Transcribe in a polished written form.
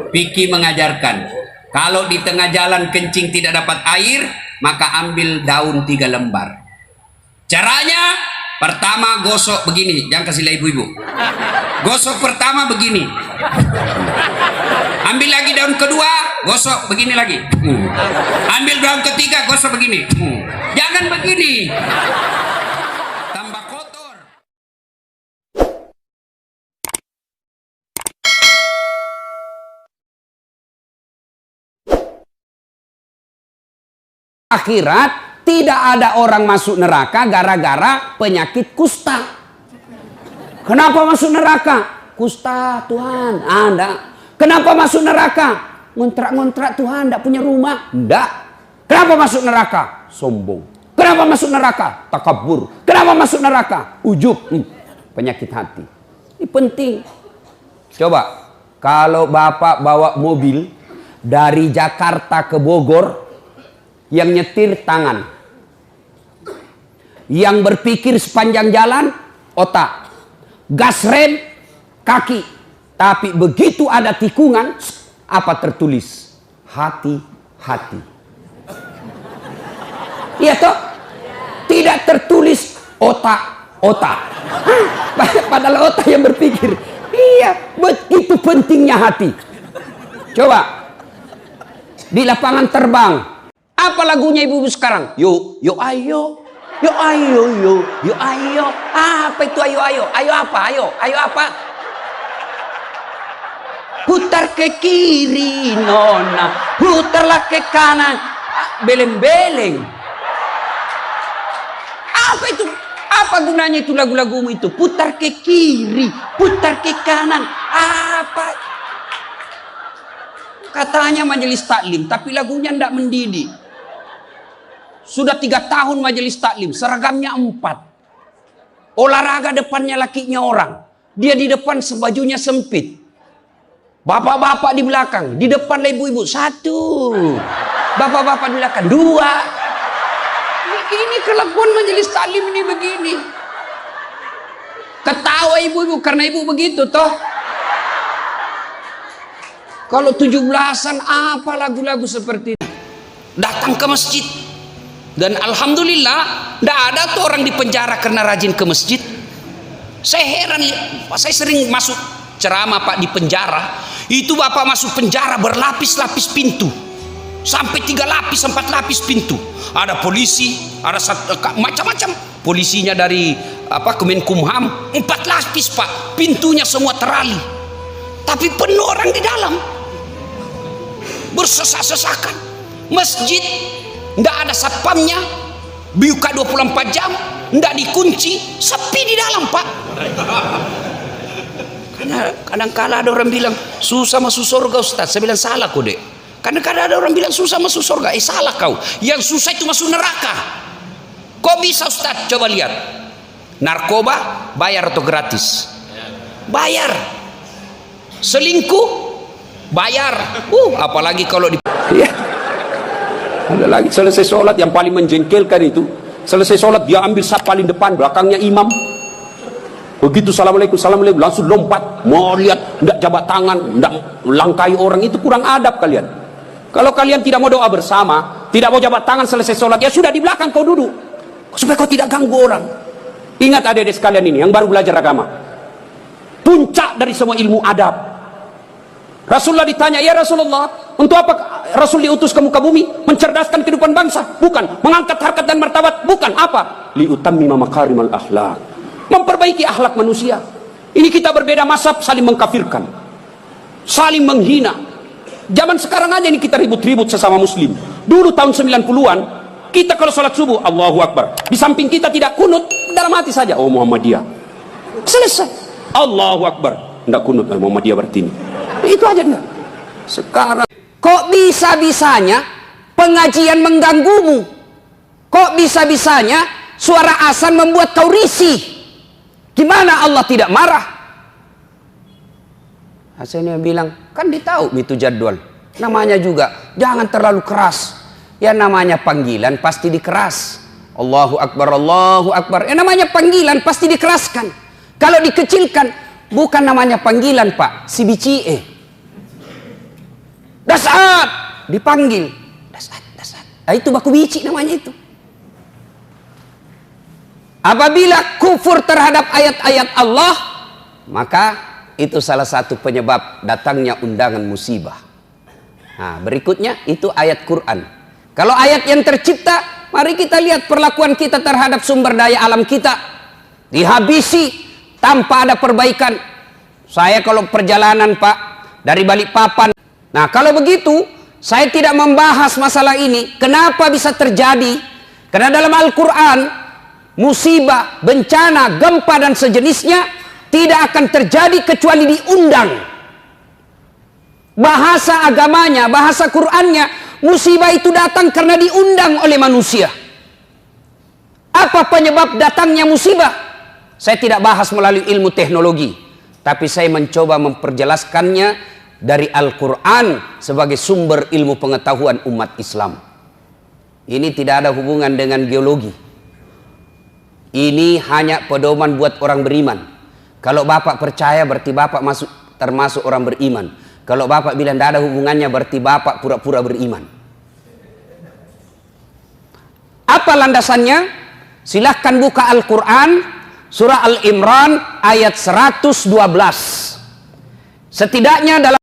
Fikih mengajarkan, kalau di tengah jalan kencing tidak dapat air, maka ambil daun 3 lembar. Caranya, pertama gosok begini, jangan kasih lihat ibu-ibu. Gosok pertama begini. Ambil lagi daun kedua, gosok begini lagi. Ambil daun ketiga, gosok begini. Jangan begini. Tambah kotor. Akhirat tidak ada orang masuk neraka gara-gara penyakit kusta. Kenapa masuk neraka? Kusta Tuhan, Anda. Kenapa masuk neraka? Ngontrak-ngontrak Tuhan, tidak punya rumah. Tidak. Kenapa masuk neraka? Sombong. Kenapa masuk neraka? Takabur. Kenapa masuk neraka? Ujub. Penyakit hati. Ini penting. Coba, kalau Bapak bawa mobil dari Jakarta ke Bogor, yang nyetir tangan, yang berpikir sepanjang jalan otak, gas rem kaki. Tapi begitu ada tikungan, apa tertulis? Hati-hati. Iya toh? Tidak tertulis otak-otak. Padahal otak yang berpikir. Iya, begitu pentingnya hati. Coba di lapangan terbang, apa lagunya ibu-ibu sekarang? Yo, yo ayo. Yo ayo, yo ayo. Apa itu ayo ayo? Ayo apa? Ayo apa? Putar ke kiri nona, putarlah ke kanan. Beleng-beleng. Apa itu? Apa gunanya itu lagu-lagumu itu? Putar ke kiri, putar ke kanan. Apa? Katanya majelis taklim, tapi lagunya tidak mendidik. Sudah 3 tahun majelis taklim, seragamnya 4. Olahraga depannya lakinya orang. Dia di depan sebajunya sempit. Bapak-bapak di belakang, di depan ibu-ibu 1. Bapak-bapak di belakang 2. Ini kelakuan majelis taklim ini begini. Ketawa ibu-ibu karena ibu begitu toh. Kalau 17-an apa lagu-lagu seperti ini? Datang ke masjid. Dan alhamdulillah, tidak ada tuh orang di penjara karena rajin ke masjid. Saya heran, saya sering masuk ceramah Pak di penjara. Itu Bapak masuk penjara berlapis-lapis pintu. Sampai 3 lapis, 4 lapis pintu. Ada polisi, ada macam-macam. Polisinya dari Kemenkumham, 4 lapis Pak. Pintunya semua terali. Tapi penuh orang di dalam. Bersesak-sesakan. Masjid nggak ada satpamnya, buka 24 jam, nggak dikunci, sepi di dalam Pak. Karena kadang-kala ada orang bilang susah masuk surga Ustaz. Saya bilang salah kok dek. Kadang-kadang ada orang bilang susah masuk surga. Salah kau. Yang susah itu masuk neraka. Kok bisa Ustaz? Coba lihat. Narkoba bayar atau gratis? Bayar. Selingkuh bayar. Apalagi kalau di ada lagi selesai sholat yang paling menjengkelkan itu, selesai sholat dia ambil saf paling depan, belakangnya imam. Begitu assalamualaikum, assalamualaikum, langsung lompat mau lihat, tidak jabat tangan, tidak langkai orang. Itu kurang adab kalian. Kalau kalian tidak mau doa bersama, tidak mau jabat tangan selesai sholat, ya sudah di belakang kau duduk supaya kau tidak ganggu orang. Ingat adik-adik sekalian ini yang baru belajar agama, puncak dari semua ilmu adab. Rasulullah ditanya, ya Rasulullah, untuk apa Rasul diutus ke muka bumi? Mencerdaskan kehidupan bangsa? Bukan. Mengangkat harkat dan martabat? Bukan. Apa? Liutammima makarimal akhlak. Memperbaiki akhlak manusia. Ini kita berbeda mazhab, saling mengkafirkan, saling menghina. Zaman sekarang aja ini kita ribut-ribut sesama muslim. Dulu tahun 90-an, kita kalau sholat subuh, Allahu Akbar. Di samping kita tidak kunut, dalam hati saja, oh Muhammadiyah. Selesai. Allahu Akbar. Tidak kunut, Muhammadiyah berarti ini. Itu aja enggak. Sekarang kok bisa-bisanya pengajian mengganggumu? Kok bisa-bisanya suara azan membuat kau risih? Gimana Allah tidak marah? Hasilnya bilang, kan ditahu itu jadwal. Namanya juga jangan terlalu keras. Ya namanya panggilan pasti dikeras. Allahu Akbar, Allahu Akbar. Ya namanya panggilan pasti dikeraskan. Kalau dikecilkan, bukan namanya panggilan Pak, si BCE. Dasat, dipanggil. Dasat, dasat. Nah, itu baku bici namanya itu. Apabila kufur terhadap ayat-ayat Allah, maka itu salah satu penyebab datangnya undangan musibah. Nah, berikutnya itu ayat Quran. Kalau ayat yang tercipta, mari kita lihat perlakuan kita terhadap sumber daya alam kita. Dihabisi tanpa ada perbaikan. Saya kalau perjalanan Pak, dari Balikpapan. Nah, kalau begitu, saya tidak membahas masalah ini. Kenapa bisa terjadi? Karena dalam Al-Quran, musibah, bencana, gempa dan sejenisnya tidak akan terjadi kecuali diundang. Bahasa agamanya, bahasa Qur'annya, musibah itu datang karena diundang oleh manusia. Apa penyebab datangnya musibah? Saya tidak bahas melalui ilmu teknologi, tapi saya mencoba memperjelaskannya dari Al-Quran sebagai sumber ilmu pengetahuan umat Islam. Ini tidak ada hubungan dengan geologi. Ini hanya pedoman buat orang beriman. Kalau Bapak percaya berarti Bapak termasuk orang beriman. Kalau Bapak bilang tidak ada hubungannya berarti Bapak pura-pura beriman. Apa landasannya? Silahkan buka Al-Quran, surah Al-Imran ayat 112. Setidaknya dalam